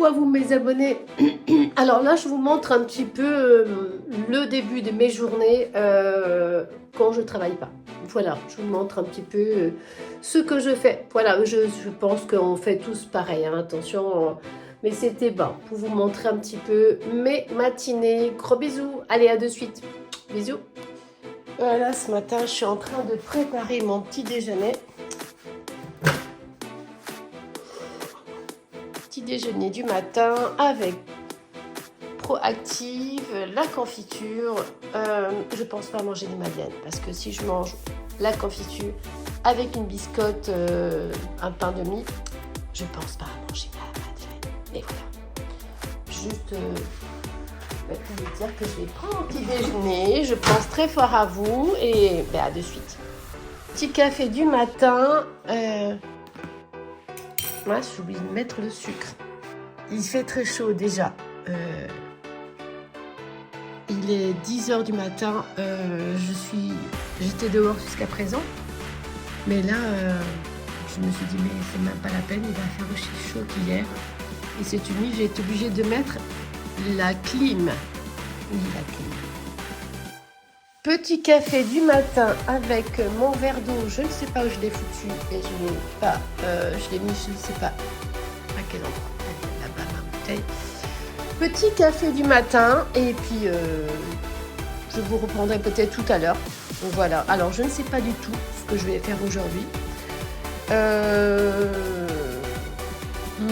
Coucou à vous mes abonnés. Alors là je vous montre un petit peu le début de mes journées quand je travaille pas. Voilà, je vous montre un petit peu ce que je fais. Voilà, je pense qu'on fait tous pareil, hein, attention. Mais c'était bon pour vous montrer un petit peu mes matinées. Gros bisous, allez à de suite. Bisous. Voilà, ce matin je suis en train de préparer mon petit déjeuner. Petit déjeuner du matin avec Proactive, la confiture. Je pense pas manger des madeleines parce que si je mange la confiture avec une biscotte, un pain de mie, je pense pas à manger la madeleine. Et voilà. Juste pour vous dire que je vais prendre mon petit déjeuner. Je pense très fort à vous et à de suite. Petit café du matin. Moi, j'ai oublié de mettre le sucre. Il fait très chaud déjà. Il est 10h du matin. J'étais dehors jusqu'à présent. Mais là, je me suis dit, mais c'est même pas la peine. Il va faire aussi chaud qu'hier. Et cette nuit, j'ai été obligée de mettre la clim. Oui, la clim. Petit café du matin avec mon verre d'eau. Je ne sais pas où je l'ai foutu. Et je l'ai pas. Je l'ai mis, je ne sais pas à quel endroit. Là-bas, ma bouteille. Petit café du matin. Et puis, je vous reprendrai peut-être tout à l'heure. Voilà. Alors, je ne sais pas du tout ce que je vais faire aujourd'hui.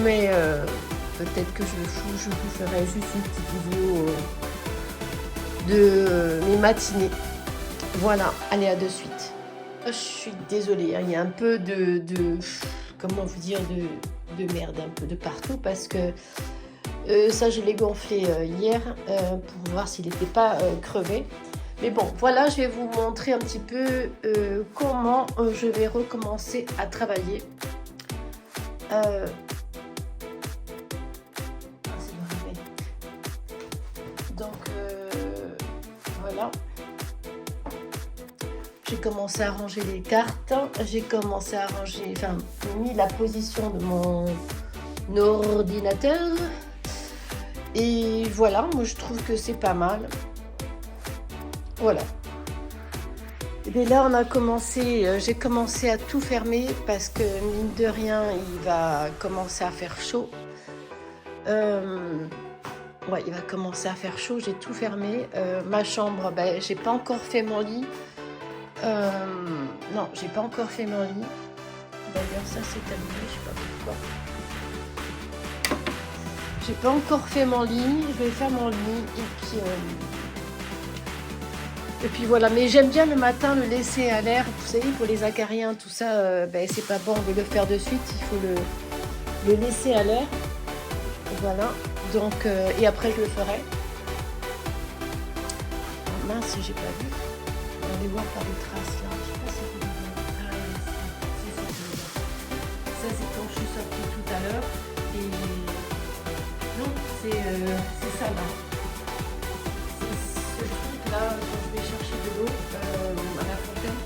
Mais peut-être que je vous ferai juste une petite vidéo de mes matinées. Voilà, allez à de suite. Je suis désolée, hein, il y a un peu de comment vous dire, de merde un peu de partout parce que ça je l'ai gonflé hier pour voir s'il n'était pas crevé. Mais bon, voilà, je vais vous montrer un petit peu comment je vais recommencer à travailler. Donc voilà, j'ai commencé à ranger les cartes, j'ai commencé à ranger, enfin mis la position de mon ordinateur et voilà, moi je trouve que c'est pas mal. Voilà. Et bien là on a commencé, j'ai commencé à tout fermer parce que mine de rien il va commencer à faire chaud. Ouais, il va commencer à faire chaud, j'ai tout fermé. Ma chambre, j'ai pas encore fait mon lit. Non, j'ai pas encore fait mon lit. D'ailleurs, ça c'est allumé, je sais pas pourquoi. J'ai pas encore fait mon lit, je vais faire mon lit et puis voilà. Mais j'aime bien le matin le laisser à l'air. Vous savez, pour les acariens, tout ça, c'est pas bon de le faire de suite. Il faut le laisser à l'air. Voilà. Donc, et après je le ferai. Oh, mince, j'ai pas vu. On les voit par les traces là. Je sais pas si vous voyez. Ah, ça c'est quand je suis sortie tout à l'heure. Et non, c'est ça là. C'est ce truc là quand je vais chercher de l'eau à la fontaine.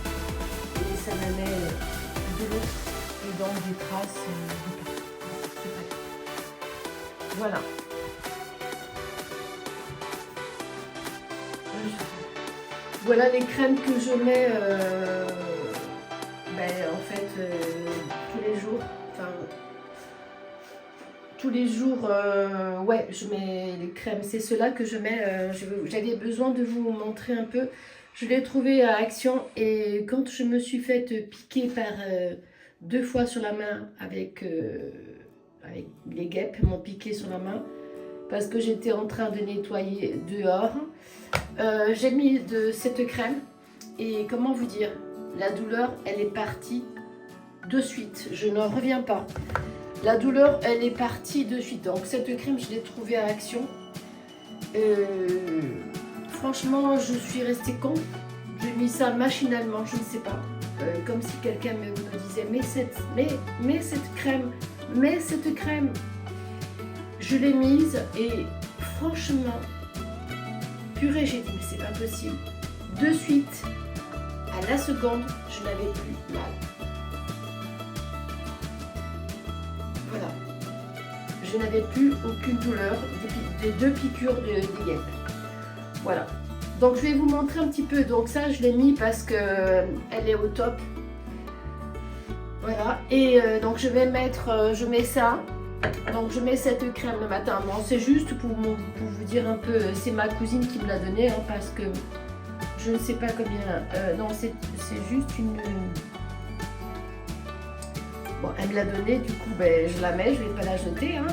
Et ça me met de l'eau et donc des traces de partout. Voilà. Voilà les crèmes que je mets en fait tous les jours. Enfin, tous les jours, ouais, je mets les crèmes. C'est cela que je mets. J'avais besoin de vous montrer un peu. Je l'ai trouvé à Action et quand je me suis faite piquer par 2 fois sur la main avec les guêpes m'ont piqué sur la main parce que j'étais en train de nettoyer dehors. J'ai mis de cette crème et comment vous dire, la douleur elle est partie de suite, je n'en reviens pas. La douleur elle est partie de suite, donc cette crème je l'ai trouvée à Action. Franchement je suis restée con, j'ai mis ça machinalement, je ne sais pas, comme si quelqu'un me disait mais cette crème, je l'ai mise et franchement purée, j'ai dit mais c'est pas possible. De suite, à la seconde, je n'avais plus mal. Voilà. je n'avais plus aucune douleur des 2 piqûres des guêpes. Voilà. Donc je vais vous montrer un petit peu. Donc ça je l'ai mis parce que elle est au top. Voilà. Et donc je vais mettre, je mets ça. Donc je mets cette crème le matin. Bon, c'est juste pour vous dire un peu. C'est ma cousine qui me l'a donné hein, parce que je ne sais pas combien. Non, c'est juste une. Bon, elle me l'a donné. Du coup, ben, je la mets. Je vais pas la jeter. Hein,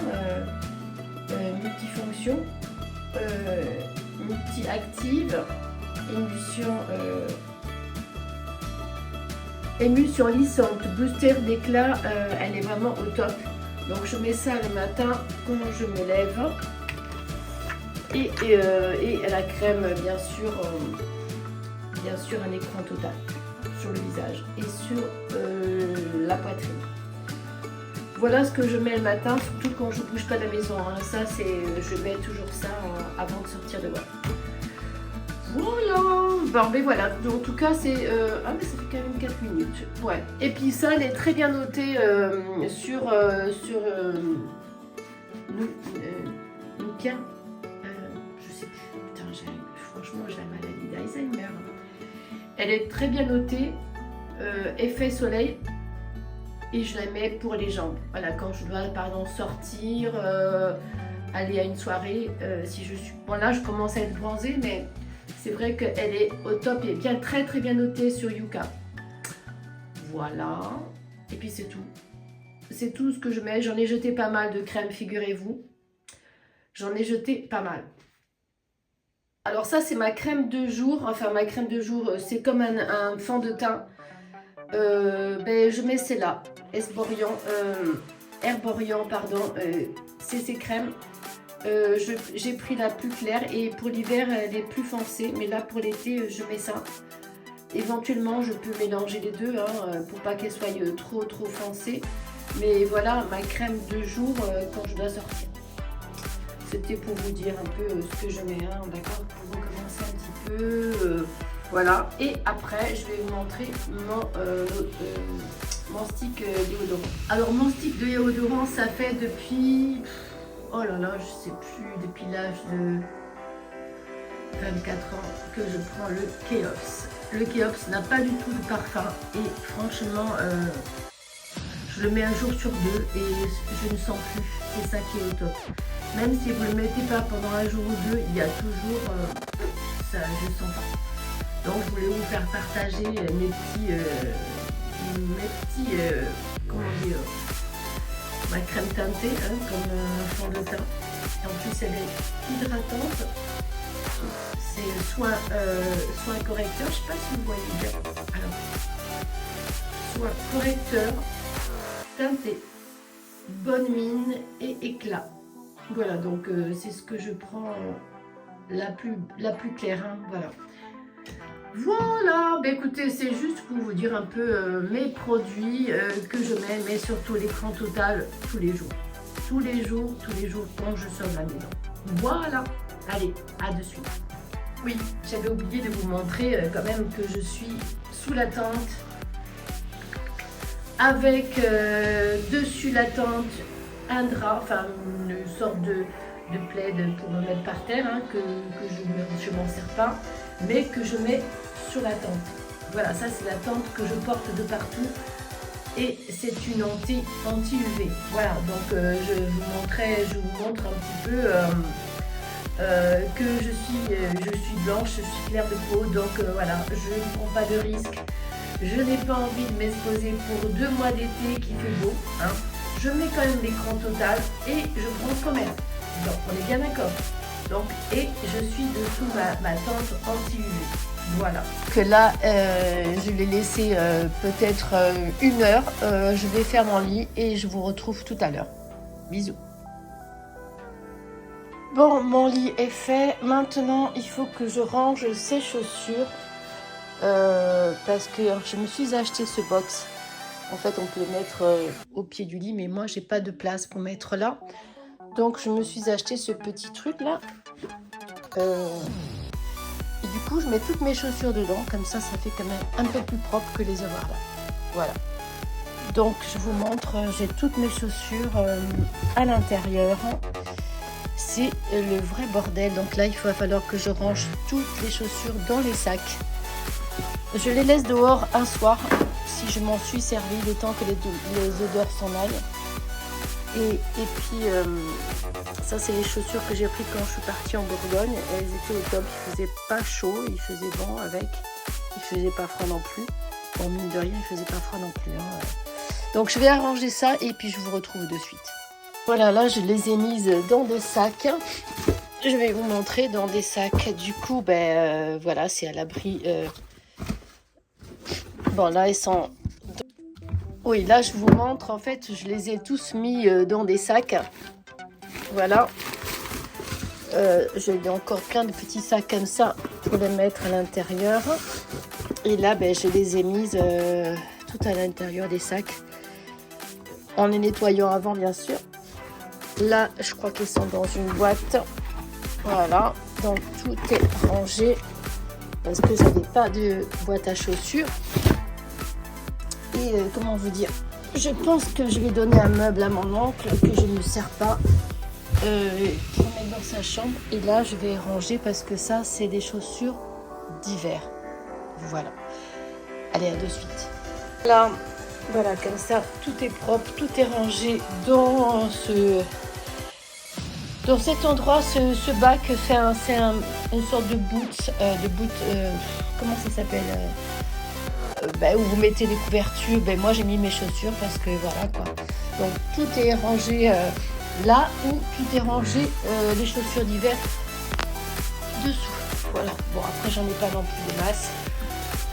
multifonction. Multi-active, émulsion lissante, booster d'éclat, elle est vraiment au top. Donc je mets ça le matin quand je me lève. Et la crème, bien sûr un écran total sur le visage et sur la poitrine. Voilà ce que je mets le matin, surtout quand je ne bouge pas de la maison. Hein. Ça, je mets toujours ça avant de sortir de moi. Voilà. Bon, mais voilà. Donc, en tout cas, c'est... Ah, mais ça fait quand même 4 minutes. Ouais. Et puis ça, elle est très bien notée sur Nuka. Je sais plus. Putain, franchement, j'ai la maladie d'Alzheimer. Elle est très bien notée. Effet soleil. Et je la mets pour les jambes. Voilà, quand je dois par exemple sortir, aller à une soirée, si je suis... Bon là je commence à être bronzée, mais c'est vrai qu'elle est au top et bien très bien notée sur Yuka. Voilà. Et puis c'est tout. C'est tout ce que je mets. J'en ai jeté pas mal de crème, figurez-vous. J'en ai jeté pas mal. Alors ça c'est ma crème de jour. Enfin ma crème de jour, c'est comme un fond de teint. Ben, je mets celle-là, Herborian, pardon, CC crème. J'ai pris la plus claire et pour l'hiver elle est plus foncée, mais là pour l'été je mets ça. Éventuellement je peux mélanger les deux hein, pour pas qu'elle soit trop foncée. Mais voilà ma crème de jour quand je dois sortir. C'était pour vous dire un peu ce que je mets, hein, d'accord, pour vous commencer un petit peu. Voilà, et après je vais vous montrer mon stick déodorant. Alors mon stick de déodorant, ça fait depuis, oh là là, je sais plus, depuis l'âge de 24 ans que je prends le Keops. Le Keops n'a pas du tout de parfum et franchement, je le mets un jour sur deux et je ne sens plus, c'est ça qui est au top. Même si vous ne le mettez pas pendant un jour ou deux, il y a toujours, ça je ne sens pas. Donc je voulais vous faire partager mes petits comment dire, ma crème teintée, hein, comme un fond de teint. Et en plus elle est hydratante. C'est soin correcteur, je ne sais pas si vous voyez bien. Alors, soin correcteur, teinté, bonne mine et éclat. Voilà, donc c'est ce que je prends la plus claire, hein, voilà. Voilà, bah écoutez, c'est juste pour vous dire un peu mes produits que je mets, mais surtout l'écran total tous les jours. Tous les jours quand je sors de la maison. Voilà, allez, à de suite. Oui, j'avais oublié de vous montrer quand même que je suis sous la tente avec dessus la tente un drap, enfin une sorte de plaid pour me mettre par terre, hein, que je m'en sers pas, mais que je mets sur la tente. Voilà, ça c'est la tente que je porte de partout et c'est une anti-UV. Voilà, donc je vous montre un petit peu que je suis blanche, je suis claire de peau, donc voilà, je ne prends pas de risque. Je n'ai pas envie de m'exposer pour 2 mois d'été qui fait beau, hein. Je mets quand même l'écran total et je bronze quand même. Donc on est bien d'accord. Donc, et je suis dessous ma tente anti-UV. Voilà. Que là, je l'ai laissé peut-être 1 heure. Je vais faire mon lit et je vous retrouve tout à l'heure. Bisous. Bon, mon lit est fait. Maintenant, il faut que je range ces chaussures. Parce que je me suis acheté ce box. En fait, on peut le mettre au pied du lit, mais moi, j'ai pas de place pour mettre là. Donc, je me suis acheté ce petit truc là. Et du coup, je mets toutes mes chaussures dedans. Comme ça fait quand même un peu plus propre que les avoir là. Voilà. Donc je vous montre, j'ai toutes mes chaussures à l'intérieur. C'est le vrai bordel. Donc là, il va falloir que je range toutes les chaussures dans les sacs. Je les laisse dehors un soir, si je m'en suis servi, le temps que les odeurs s'en aillent. Et puis, ça, c'est les chaussures que j'ai prises quand je suis partie en Bourgogne. Elles étaient au top, il faisait pas chaud, il faisait bon avec. Il faisait pas froid non plus. Bon, mine de rien, il faisait pas froid non plus. Hein. Donc, je vais arranger ça et puis je vous retrouve de suite. Voilà, là, je les ai mises dans des sacs. Je vais vous montrer dans des sacs. Du coup, voilà, c'est à l'abri. Bon, là, ils sont... Oui, là, je vous montre. En fait, je les ai tous mis dans des sacs. Voilà. J'ai encore plein de petits sacs comme ça pour les mettre à l'intérieur. Et là, je les ai mises tout à l'intérieur des sacs. En les nettoyant avant, bien sûr. Là, je crois qu'ils sont dans une boîte. Voilà. Donc, tout est rangé. Parce que je n'avais pas de boîte à chaussures. Et comment vous dire, je pense que je vais donner un meuble à mon oncle que je ne sers pas pour mettre dans sa chambre. Et là, je vais ranger parce que ça, c'est des chaussures d'hiver. Voilà. Allez, à de suite. Là, voilà, comme ça, tout est propre, tout est rangé dans cet endroit. Ce bac, c'est une sorte de boot, comment ça s'appelle où vous mettez les couvertures. Moi, j'ai mis mes chaussures parce que voilà quoi. Donc, tout est rangé là où tout est rangé, les chaussures d'hiver dessous. Voilà. Bon, après, j'en ai pas non plus des masses.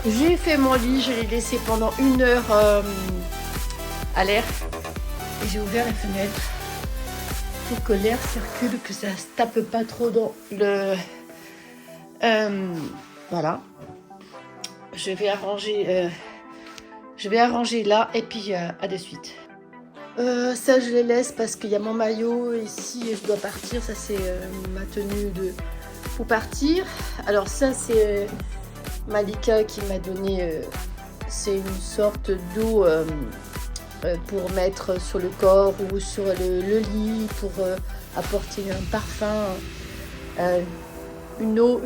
J'ai fait mon lit, je l'ai laissé pendant 1 heure à l'air. Et j'ai ouvert la fenêtre pour que l'air circule, que ça se tape pas trop dans le... voilà. Je vais arranger là et puis à de suite. Ça, je les laisse parce qu'il y a mon maillot ici et je dois partir. Ça, c'est ma tenue pour partir. Alors ça, c'est Malika qui m'a donné. C'est une sorte d'eau pour mettre sur le corps ou sur le lit pour apporter un parfum. Une eau,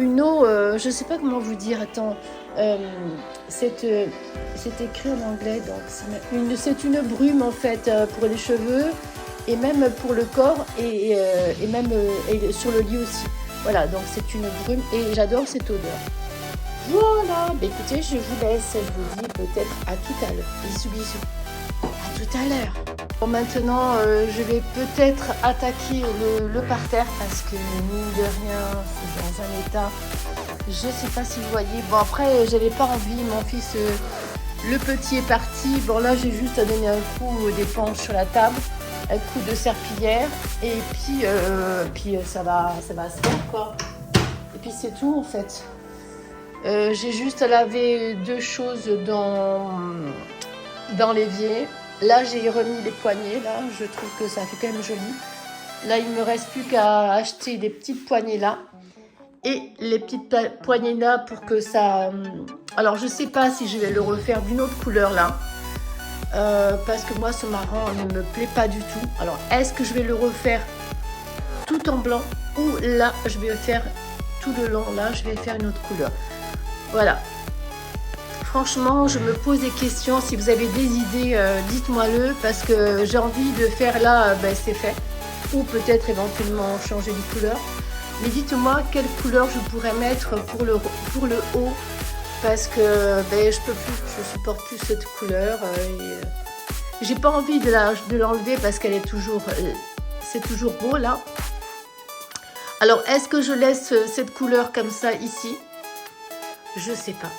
je sais pas comment vous dire. Attends. C'est écrit en anglais, donc c'est une brume en fait pour les cheveux et même pour le corps et même sur le lit aussi. Voilà, donc c'est une brume et j'adore cette odeur. Voilà, écoutez, je vous laisse, je vous dis peut-être à tout à l'heure. Bisous, bisous. À tout à l'heure. Bon, maintenant, je vais peut-être attaquer le parterre parce que mine de rien, c'est dans un état... Je sais pas si vous voyez. Bon, après, j'avais pas envie. Mon fils, le petit est parti. Bon, là, j'ai juste à donner un coup d'éponge sur la table, un coup de serpillière, et puis ça va se faire quoi. Et puis c'est tout en fait. J'ai juste à laver 2 choses dans l'évier. Là, j'ai remis les poignées. Là, je trouve que ça fait quand même joli. Là, il me reste plus qu'à acheter des petites poignées là. Et les petites poignées là pour que ça... Alors, je sais pas si je vais le refaire d'une autre couleur là. Parce que moi, ce marron ne me plaît pas du tout. Alors, est-ce que je vais le refaire tout en blanc ou là, je vais faire tout le long là, je vais faire une autre couleur. Voilà. Franchement, je me pose des questions. Si vous avez des idées, dites-moi-le parce que j'ai envie de faire là, c'est fait. Ou peut-être éventuellement changer de couleur. Mais dites-moi quelle couleur je pourrais mettre pour le haut parce que je peux plus, je supporte plus cette couleur. J'ai pas envie de l'enlever parce qu'elle est toujours, c'est toujours beau là. Alors est-ce que je laisse cette couleur comme ça ici? Je sais pas.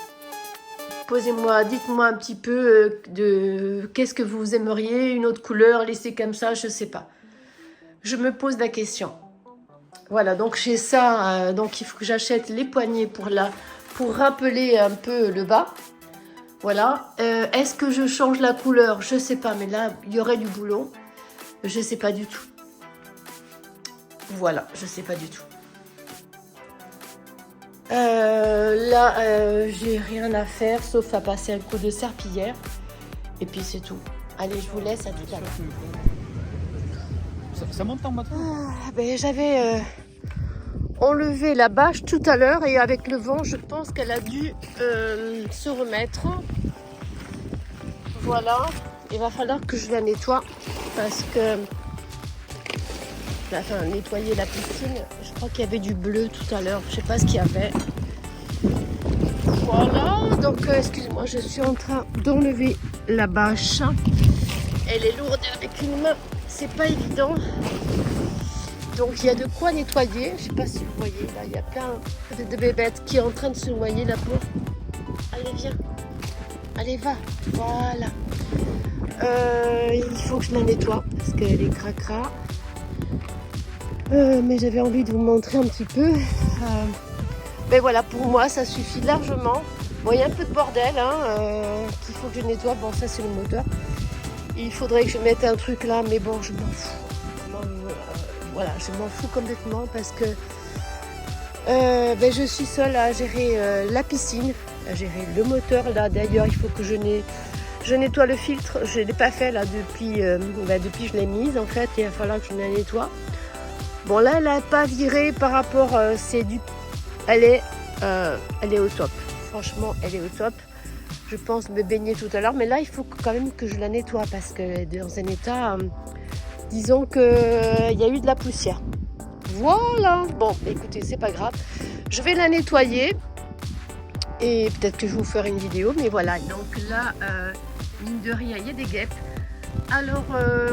Posez-moi, dites-moi un petit peu de qu'est-ce que vous aimeriez, une autre couleur, laisser comme ça, je sais pas. Je me pose la question. Voilà, donc j'ai ça, donc il faut que j'achète les poignées pour rappeler un peu le bas. Voilà, est-ce que je change la couleur? Je sais pas, mais là, il y aurait du boulot. Je sais pas du tout. Voilà, je sais pas du tout. Là, j'ai rien à faire, sauf à passer un coup de serpillière. Et puis c'est tout. Allez, je vous laisse à tout à l'heure. Ça monte en batterie. J'avais enlevé la bâche tout à l'heure et avec le vent, je pense qu'elle a dû se remettre. Voilà, il va falloir que je la nettoie parce que nettoyer la piscine. Je crois qu'il y avait du bleu tout à l'heure, je sais pas ce qu'il y avait. Voilà, donc excusez-moi, je suis en train d'enlever la bâche. Elle est lourde avec une main, c'est pas évident. Donc il y a de quoi nettoyer. Je sais pas si vous voyez, là il y a plein de bébêtes qui est en train de se noyer, la peau. Allez, viens. Allez, va. Voilà. Il faut que je la nettoie parce qu'elle est cracra. Mais j'avais envie de vous montrer un petit peu. Mais voilà, pour moi, ça suffit largement. Bon, il y a un peu de bordel qu'il faut que je nettoie. Bon, ça, c'est le moteur. Il faudrait que je mette un truc là, mais bon, je m'en fous. Voilà, je m'en fous complètement parce que je suis seule à gérer la piscine, à gérer le moteur. Là, d'ailleurs, il faut que je nettoie le filtre. Je ne l'ai pas fait là depuis que je l'ai mise. En fait, il va falloir que je la nettoie. Bon, là, elle n'a pas viré par rapport... elle est au top. Franchement, elle est au top. Je pense me baigner tout à l'heure. Mais là, il faut quand même que je la nettoie parce qu'elle est dans un état... disons qu'il y a eu de la poussière. Voilà. Bon, écoutez, c'est pas grave. Je vais la nettoyer. Et peut-être que je vous ferai une vidéo. Mais voilà. Donc là, mine de rien, il y a des guêpes. Alors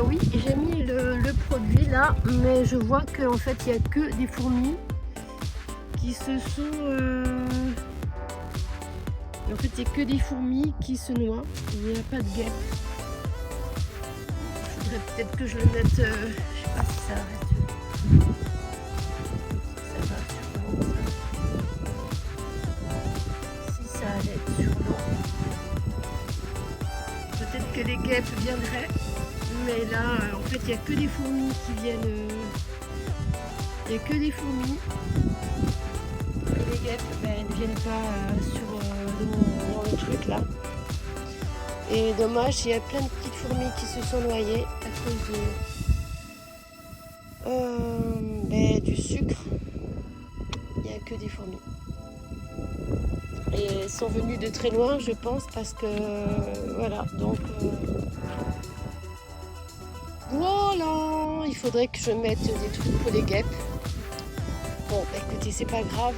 oui, j'ai mis le produit là, mais je vois qu'en fait il n'y a que des fourmis qui se sont... En fait il n'y a que des fourmis qui se noient, il n'y a pas de guêpes. Il faudrait peut-être que je le mette... je sais pas si ça arrête. Ça va sur l'eau ça. Si ça allait être sur l'eau. Peut-être que les guêpes viendraient. Mais là, en fait, il n'y a que des fourmis qui viennent. Il n'y a que des fourmis. Et les guêpes, ne viennent pas dans le truc là. Et dommage, il y a plein de petites fourmis qui se sont noyées à cause du sucre. Il n'y a que des fourmis. Et elles sont venues de très loin, je pense, parce que voilà. Donc. Voilà, il faudrait que je mette des trucs pour les guêpes. Bon, écoutez, c'est pas grave.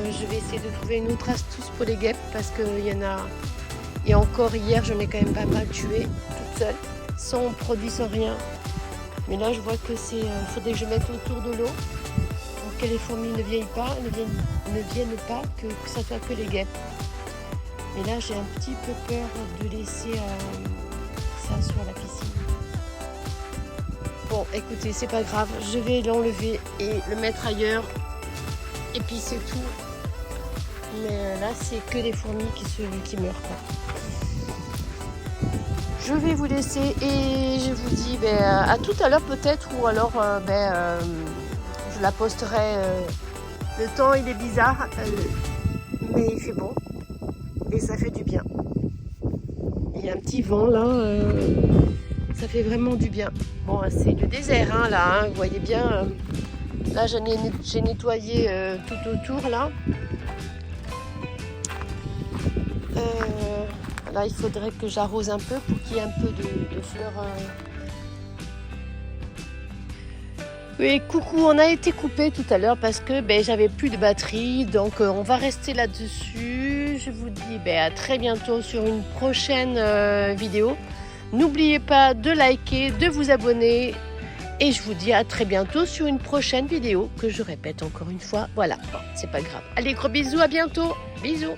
Je vais essayer de trouver une autre astuce pour les guêpes parce qu'il y en a. Et encore hier, j'en ai quand même pas mal tué toute seule, sans produit, sans rien. Mais là, je vois que c'est. Faudrait que je mette autour de l'eau pour que les fourmis ne viennent pas, que ça soit que les guêpes. Mais là, j'ai un petit peu peur de laisser ça sur la piscine. Bon, écoutez, c'est pas grave, je vais l'enlever et le mettre ailleurs. Et puis c'est tout. Mais là, c'est que des fourmis qui meurent, quoi. Je vais vous laisser et je vous dis à tout à l'heure peut-être. Ou alors, je la posterai. Le temps, il est bizarre. Mais il fait bon. Et ça fait du bien. Il y a un petit vent, là. Ça fait vraiment du bien. Bon, c'est le désert, là, vous voyez bien. Là, j'ai nettoyé tout autour, là. Là, il faudrait que j'arrose un peu pour qu'il y ait un peu de fleurs. Oui, coucou, on a été coupé tout à l'heure parce que j'avais plus de batterie. Donc, on va rester là-dessus. Je vous dis à très bientôt sur une prochaine vidéo. N'oubliez pas de liker, de vous abonner et je vous dis à très bientôt sur une prochaine vidéo que je répète encore une fois. Voilà, bon, c'est pas grave. Allez, gros bisous, à bientôt. Bisous.